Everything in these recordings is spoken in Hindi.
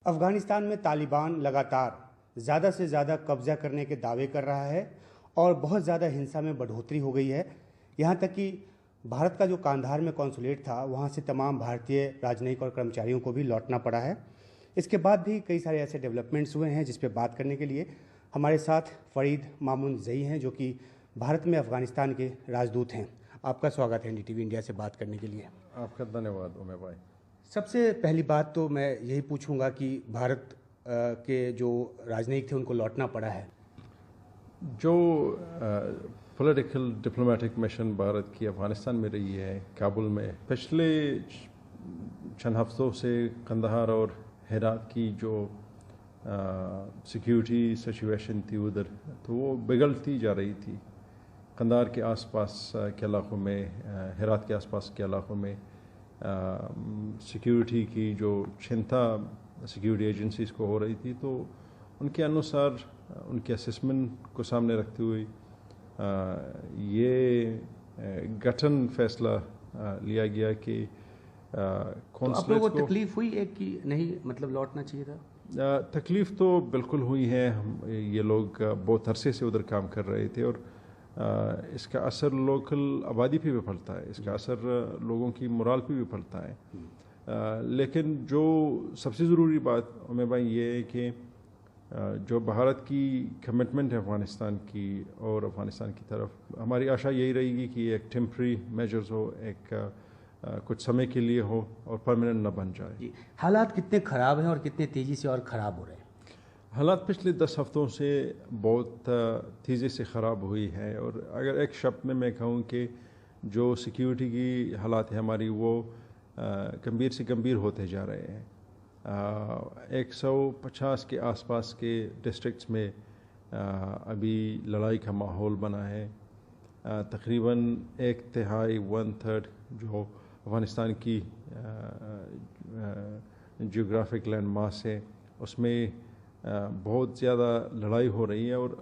अफगानिस्तान में तालिबान लगातार ज़्यादा से ज़्यादा कब्जा करने के दावे कर रहा है और बहुत ज़्यादा हिंसा में बढ़ोतरी हो गई है। यहाँ तक कि भारत का जो कांधार में कॉन्सुलेट था वहाँ से तमाम भारतीय राजनयिक और कर्मचारियों को भी लौटना पड़ा है। इसके बाद भी कई सारे ऐसे डेवलपमेंट्स हुए हैं जिस पे बात करने के लिए हमारे साथ फरीद मामून जई हैं, जो कि भारत में अफगानिस्तान के राजदूत हैं। आपका स्वागत है NDTV इंडिया से बात करने के लिए। आपका धन्यवाद उमेर भाई। सबसे पहली बात तो मैं यही पूछूंगा कि भारत के जो राजनयिक थे उनको लौटना पड़ा है। जो पॉलिटिकल डिप्लोमेटिक मिशन भारत की अफ़गानिस्तान में रही है काबुल में, पिछले चंद हफ्तों से कंदहार और हेरात की जो सिक्योरिटी सिचुएशन थी उधर, तो वो बिगड़ती जा रही थी। कंदहार के आसपास के इलाक़ों में, हेरात के आसपास के इलाक़ों में सिक्योरिटी की जो चिंता सिक्योरिटी एजेंसीज़ को हो रही थी, तो उनके अनुसार उनके असेसमेंट को सामने रखते हुए ये गठन फैसला लिया गया कि तो आप लोगों को तकलीफ हुई एक कि नहीं, मतलब लौटना चाहिए था? तकलीफ़ तो बिल्कुल हुई है। ये लोग बहुत अरसे से उधर काम कर रहे थे और इसका असर लोकल आबादी पे भी पड़ता है, इसका असर लोगों की मोराल पे भी पड़ता है। लेकिन जो सबसे ज़रूरी बात उमेर भाई ये है कि जो भारत की कमिटमेंट है अफ़गानिस्तान की और अफ़गानिस्तान की तरफ, हमारी आशा यही रहेगी कि एक टेम्प्रेरी मेजर्स हो, एक कुछ समय के लिए हो और परमानेंट न बन जाए। जी, हालात कितने ख़राब हैं और कितने तेज़ी से और ख़राब हो रहे हैं? हालात पिछले 10 हफ्तों से बहुत तेज़ी से ख़राब हुई है और अगर एक शब्द में मैं कहूँ कि जो सिक्योरिटी की हालात है हमारी, वो गंभीर से गंभीर होते जा रहे हैं। 150 के आसपास के डिस्ट्रिक्ट्स में अभी लड़ाई का माहौल बना है। तकरीबन 1/3 1/3 जो अफ़गानिस्तान की जियोग्राफिक लैंड मास है उसमें बहुत ज़्यादा लड़ाई हो रही है और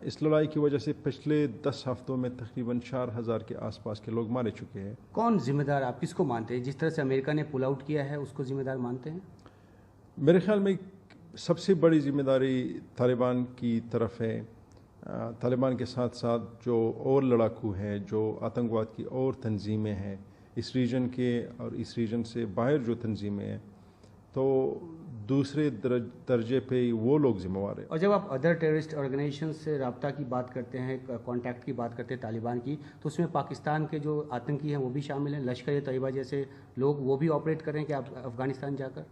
इस लड़ाई की वजह से पिछले 10 हफ्तों में तकरीबन 4000 के आसपास के लोग मारे चुके हैं। कौन जिम्मेदार, आप किसको मानते हैं? जिस तरह से अमेरिका ने पुल आउट किया है उसको जिम्मेदार मानते हैं? मेरे ख्याल में सबसे बड़ी जिम्मेदारी तालिबान की तरफ है। तालिबान के साथ साथ जो और लड़ाकू हैं, जो आतंकवाद की और तंजीमें हैं इस रीजन के और इस रीजन से बाहर जो तंजीमें हैं, तो दूसरे दर्जे पे वो लोग जिम्मेवार हैं। और जब आप अदर टेररिस्ट ऑर्गेनाइजेशन से रब्ता की बात करते हैं, कांटेक्ट की बात करते हैं तालिबान की, तो उसमें पाकिस्तान के जो आतंकी हैं वो भी शामिल हैं। लश्कर-ए-तैयबा जैसे लोग वो भी ऑपरेट कर रहे हैं कि आप अफगानिस्तान जाकर?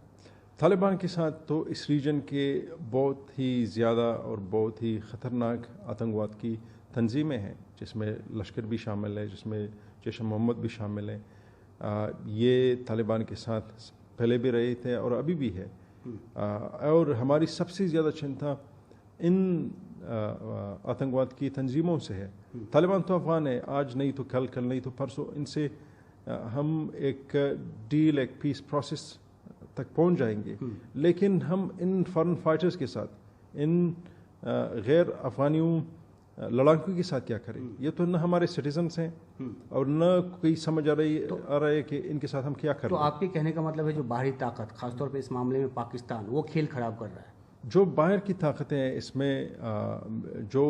तालिबान के साथ तो इस रीजन के बहुत ही ज़्यादा और बहुत ही ख़तरनाक आतंकवाद की तंजीमें हैं, जिसमें लश्कर भी शामिल है, जिसमें जैश ए मोहम्मद भी शामिल है। ये तालिबान के साथ पहले भी रहे थे और अभी भी है। और हमारी सबसे ज़्यादा चिंता इन आतंकवाद की तंजीमों से है। तालिबान तो अफ़गान है, आज नहीं तो कल, कल नहीं तो परसों इनसे हम एक डील, एक पीस प्रोसेस तक पहुंच जाएंगे। लेकिन हम इन फॉरेन फाइटर्स के साथ, इन गैर अफ़गानियों लड़ाकों के साथ क्या करें? ये तो न हमारे सिटीजन्स हैं और न कोई समझ आ रहा है कि इनके साथ हम क्या करें। तो आपके कहने का मतलब है जो बाहरी ताकत, खासतौर पे इस मामले में पाकिस्तान, वो खेल खराब कर रहा है? जो बाहर की ताकतें हैं इसमें जो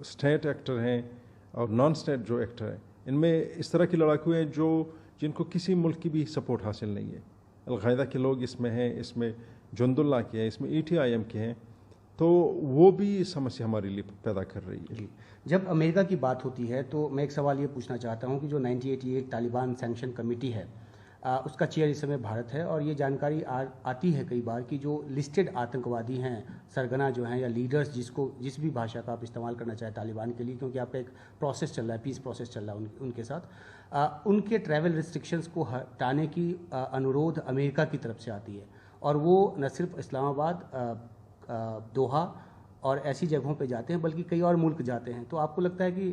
स्टेट एक्टर हैं और नॉन स्टेट जो एक्टर हैं, इनमें इस तरह के लड़ाकू हैं जो जिनको किसी मुल्क की भी सपोर्ट हासिल नहीं है। अलकायदा के लोग इसमें हैं, इसमें जुंदुल्लाह के हैं, इसमें ETIM के हैं, तो वो भी समस्या हमारे लिए पैदा कर रही है। जब अमेरिका की बात होती है तो मैं एक सवाल ये पूछना चाहता हूँ कि जो 1988 तालिबान सैंक्शन कमेटी है, उसका चेयर इस समय भारत है और ये जानकारी आती है कई बार कि जो लिस्टेड आतंकवादी हैं, सरगना जो हैं या लीडर्स, जिस भी भाषा का आप इस्तेमाल करना चाहें तालिबान के लिए, क्योंकि आपका एक प्रोसेस चल रहा है, पीस प्रोसेस चल रहा है उनके साथ, उनके ट्रैवल रिस्ट्रिक्शंस को हटाने की अनुरोध अमेरिका की तरफ से आती है और वो न सिर्फ इस्लामाबाद, दोहा और ऐसी जगहों पे जाते हैं बल्कि कई और मुल्क जाते हैं। तो आपको लगता है कि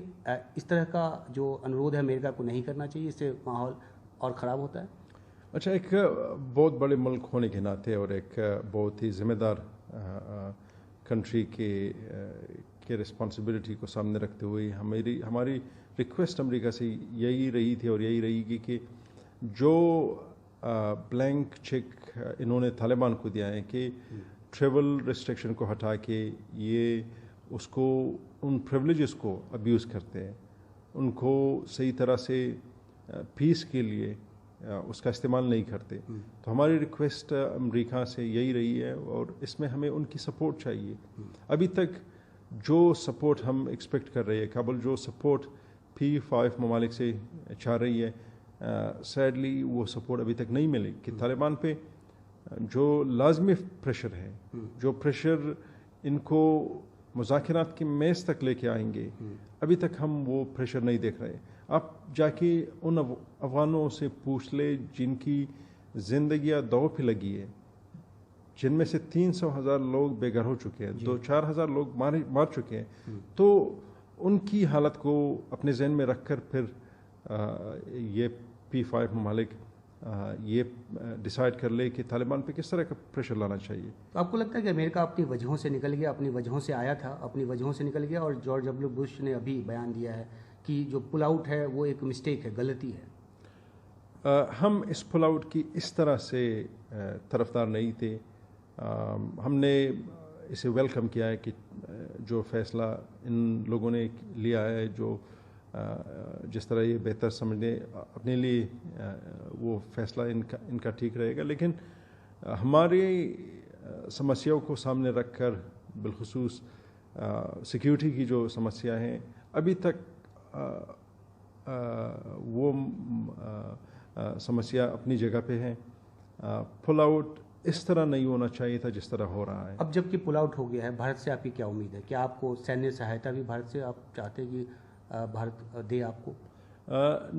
इस तरह का जो अनुरोध है अमेरिका को नहीं करना चाहिए, इससे माहौल और ख़राब होता है? अच्छा, एक बहुत बड़े मुल्क होने के नाते और एक बहुत ही ज़िम्मेदार कंट्री के रिस्पॉन्सिबिलिटी को सामने रखते हुए हमारी रिक्वेस्ट अमेरिका से यही रही थी और यही रहेगी कि जो ब्लैंक चेक इन्होंने तालिबान को दिया है कि ट्रेवल रिस्ट्रिक्शन को हटा के ये उसको उन प्रिविलेजेस को अब्यूज़ करते हैं, उनको सही तरह से पीस के लिए उसका इस्तेमाल नहीं करते। तो हमारी रिक्वेस्ट अमेरिका से यही रही है और इसमें हमें उनकी सपोर्ट चाहिए। अभी तक जो सपोर्ट हम एक्सपेक्ट कर रहे हैं, काबुल जो सपोर्ट P5 ममालिक से चाह रही है, सैडली वो सपोर्ट अभी तक नहीं मिली कि तालिबान पे जो लाजमी प्रेशर है, जो प्रेशर इनको मुज़ाकरात की मेज़ तक लेके आएंगे, अभी तक हम वो प्रेशर नहीं देख रहे। आप जाके उन अफगानों से पूछ ले जिनकी ज़िंदगियाँ दांव पे लगी है, जिनमें से 300,000 लोग बेघर हो चुके हैं, 2-4 हज़ार लोग मार चुके हैं, तो उनकी हालत को अपने जहन में रखकर फिर ये P5 ममालिक ये डिसाइड कर ले कि तालिबान पे किस तरह का प्रेशर लाना चाहिए। तो आपको लगता है कि अमेरिका अपनी वजहों से निकल गया, अपनी वजहों से आया था, अपनी वजहों से निकल गया, और जॉर्ज डब्ल्यू बुश ने अभी बयान दिया है कि जो पुल आउट है वो एक मिस्टेक है, गलती है? हम इस पुल आउट की इस तरह से तरफदार नहीं थे। हमने इसे वेलकम किया है कि जो फैसला इन लोगों ने लिया है, जो जिस तरह ये बेहतर समझने अपने लिए वो फैसला इनका ठीक रहेगा। लेकिन हमारी समस्याओं को सामने रखकर, बिलखुसूस सिक्योरिटी की जो समस्या है, अभी तक वो समस्या अपनी जगह पे है। पुल आउट इस तरह नहीं होना चाहिए था जिस तरह हो रहा है। अब जबकि पुल आउट हो गया है, भारत से आपकी क्या उम्मीद है? क्या आपको सैन्य सहायता भी भारत से आप चाहते हैं कि भारत दे आपको?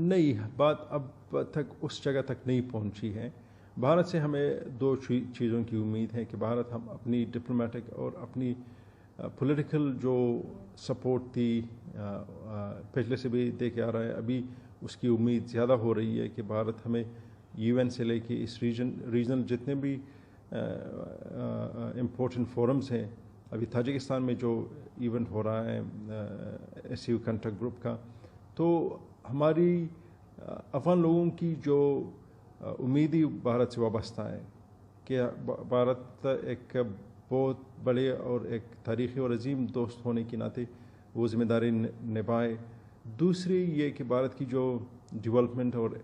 नहीं, बात अब तक उस जगह तक नहीं पहुंची है। भारत से हमें दो चीज़ों की उम्मीद है कि भारत हम अपनी डिप्लोमेटिक और अपनी पॉलिटिकल जो सपोर्ट थी पहले से भी दे के आ रहा है, अभी उसकी उम्मीद ज़्यादा हो रही है कि भारत हमें UN से लेके इस रीजनल जितने भी इम्पोर्टेंट फोरम्स हैं, अभी ताजिकिस्तान में जो इवेंट हो रहा है SCU कॉन्टैक्ट ग्रुप का, तो हमारी अफगान लोगों की जो उम्मीद ही भारत से वाबस्ता है कि भारत एक बहुत बड़े और एक तारीख़ी और अजीम दोस्त होने के नाते वो ज़िम्मेदारी निभाए। दूसरी ये कि भारत की जो डेवलपमेंट और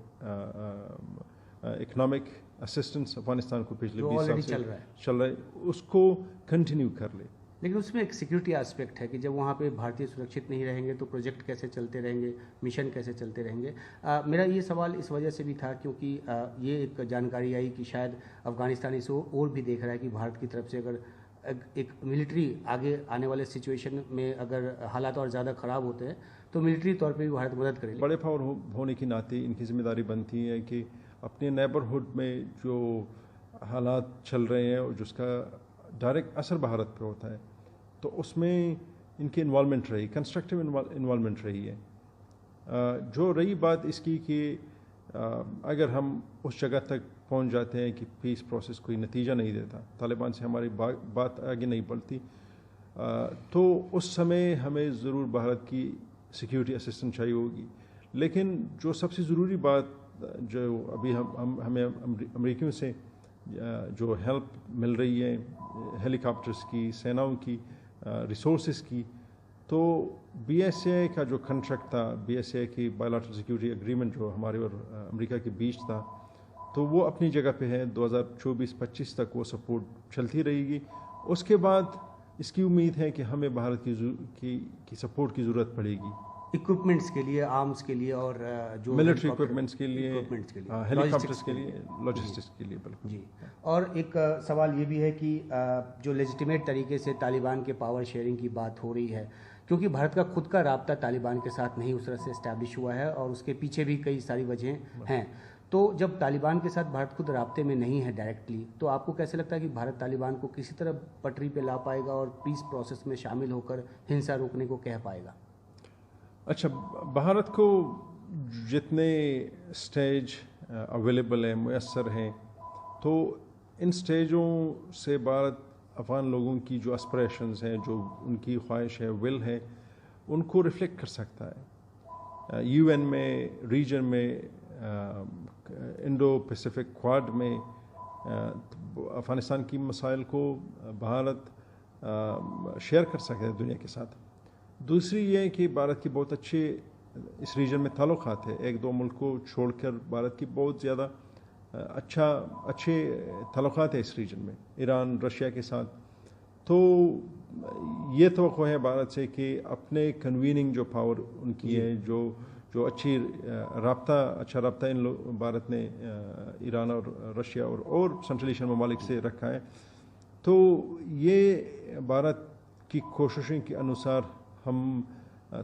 इकोनॉमिक असिस्टेंस अफगानिस्तान को पिछले 20 साल से चल रहा है, उसको कंटिन्यू कर ले। लेकिन उसमें एक सिक्योरिटी एस्पेक्ट है कि जब वहाँ पे भारतीय सुरक्षित नहीं रहेंगे तो प्रोजेक्ट कैसे चलते रहेंगे, मिशन कैसे चलते रहेंगे। मेरा ये सवाल इस वजह से भी था क्योंकि ये एक जानकारी आई कि शायद अफगानिस्तान इसे और भी देख रहा है कि भारत की तरफ से अगर एक मिलिट्री आगे आने वाले सिचुएशन में अगर हालात और ज़्यादा ख़राब होते हैं तो मिलिट्री तौर पर भी भारत मदद करेगा। बड़े पावर होने के नाते इनकी जिम्मेदारी बनती है कि अपने नेबरहुड में जो हालात चल रहे हैं और जिसका डायरेक्ट असर भारत पे होता है, तो उसमें इनकी इन्वॉल्वमेंट रही, कंस्ट्रक्टिव इन्वॉल्वमेंट रही है। जो रही बात इसकी कि अगर हम उस जगह तक पहुंच जाते हैं कि पीस प्रोसेस कोई नतीजा नहीं देता, तालिबान से हमारी बात आगे नहीं बढ़ती, तो उस समय हमें ज़रूर भारत की सिक्योरिटी असिस्टेंस चाहिए होगी। लेकिन जो सबसे ज़रूरी बात जो अभी हमें अमेरिकियों से जो हेल्प मिल रही है, हेलीकॉप्टर्स की, सेनाओं की, रिसोर्सेज की, तो BSA का जो कॉन्ट्रैक्ट था, BSA की बायलैटरल सिक्योरिटी एग्रीमेंट जो हमारे और अमेरिका के बीच था, तो वो अपनी जगह पे है। 2024-25 तक वो सपोर्ट चलती रहेगी। उसके बाद इसकी उम्मीद है कि हमें भारत की सपोर्ट की ज़रूरत पड़ेगी इक्विपमेंट्स के लिए, आर्म्स के लिए और जो मिलिट्री इक्विपमेंट्स के लिए, हेलीकॉप्टर्स के लिए, लॉजिस्टिक्स के लिए। बिल्कुल जी। और एक सवाल ये भी है कि जो लेजिटिमेट तरीके से तालिबान के पावर शेयरिंग की बात हो रही है, क्योंकि भारत का खुद का राब्ता तालिबान के साथ नहीं उस तरह से इस्टेब्लिश हुआ है और उसके पीछे भी कई सारी वजहें हैं। तो जब तालिबान के साथ भारत खुद राब्ते में नहीं है डायरेक्टली, तो आपको कैसे लगता है कि भारत तालिबान को किसी तरह पटरी पे ला पाएगा और पीस प्रोसेस में शामिल होकर हिंसा रोकने को कह पाएगा? अच्छा, भारत को जितने स्टेज अवेलेबल हैं, मुयस्सर हैं, तो इन स्टेजों से भारत अफगान लोगों की जो एस्पिरेशंस हैं, जो उनकी ख्वाहिश है, विल है, उनको रिफ्लेक्ट कर सकता है। UN में, रीजन में इंडो पैसिफिक क्वाड में अफ़गानिस्तान की मसाइल को भारत शेयर कर सकता है दुनिया के साथ। दूसरी ये कि भारत की बहुत अच्छे इस रीजन में ताल्लुक़ात है, एक दो मुल्क को छोड़कर भारत की बहुत ज़्यादा अच्छे ताल्लुक़ात है इस रीजन में, ईरान रशिया के साथ। तो ये तवक्को है भारत से कि अपने कन्वीनिंग जो पावर उनकी है, जो अच्छा राब्ता इन भारत ने ईरान और रशिया और सेंट्रल एशियन ममालिक से रखा है। तो ये भारत की कोशिशों के अनुसार हम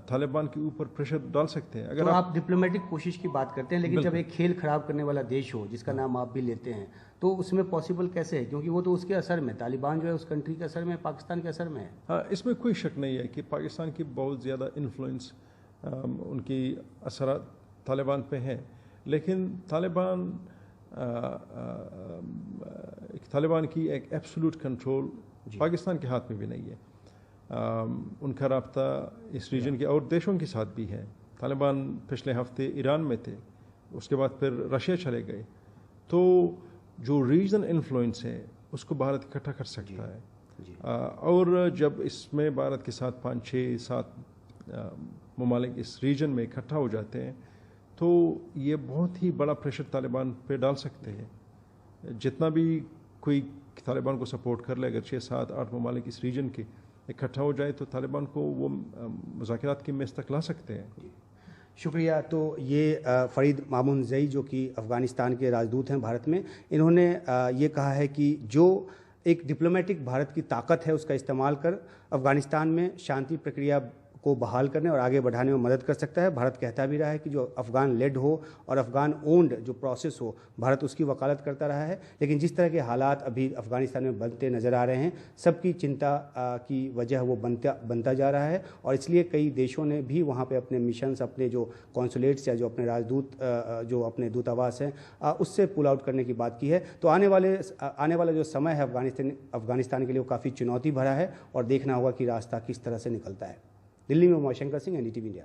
तालिबान के ऊपर प्रेशर डाल सकते हैं। अगर तो आप डिप्लोमेटिक कोशिश की बात करते हैं, लेकिन जब एक खेल खराब करने वाला देश हो जिसका नाम आप भी लेते हैं, तो उसमें पॉसिबल कैसे है? क्योंकि वो तो उसके असर में, तालिबान जो है उस कंट्री के असर में, पाकिस्तान के असर में है। हाँ, इसमें कोई शक नहीं है कि पाकिस्तान की बहुत ज़्यादा इन्फ्लुएंस उनकी असर तालिबान पे है, लेकिन तालिबान की एक एब्सोल्यूट कंट्रोल पाकिस्तान के हाथ में भी नहीं है। उनका राब्ता इस रीजन के और देशों के साथ भी है। तालिबान पिछले हफ्ते ईरान में थे, उसके बाद फिर रशिया चले गए। तो जो रीजनल इन्फ्लुएंस है उसको भारत इकट्ठा कर सकता है। और जब इसमें भारत के साथ 5, 6, 7 ममालिक इस रीजन में इकट्ठा हो जाते हैं तो ये बहुत ही बड़ा प्रेशर तालिबान पे डाल सकते हैं। जितना भी कोई तालिबान को सपोर्ट कर ले, अगर 6, 7, 8 ममालिक इस रीजन के इकट्ठा हो जाए तो तालिबान को वो मुज़ाकरात की मेज़ तक ला सकते हैं। शुक्रिया। तो ये फ़रीद मामूनज़ई जो कि अफ़गानिस्तान के राजदूत हैं भारत में, इन्होंने ये कहा है कि जो एक डिप्लोमेटिक भारत की ताकत है उसका इस्तेमाल कर अफ़गानिस्तान में शांति प्रक्रिया को बहाल करने और आगे बढ़ाने में मदद कर सकता है। भारत कहता भी रहा है कि जो अफ़गान लेड हो और अफ़गान ओन्ड जो प्रोसेस हो, भारत उसकी वकालत करता रहा है। लेकिन जिस तरह के हालात अभी अफ़गानिस्तान में बनते नज़र आ रहे हैं, सबकी चिंता की वजह वो बनता जा रहा है, और इसलिए कई देशों ने भी वहाँ पे अपने मिशंस, अपने जो कॉन्सुलेट्स या जो अपने राजदूत जो अपने दूतावास हैं उससे पुल आउट करने की बात की है। तो आने वाला जो समय है अफ़गानिस्तान के लिए वो काफ़ी चुनौती भरा है, और देखना होगा कि रास्ता किस तरह से निकलता है। दिल्ली में उमाशंकर सिंह, NDTV इंडिया।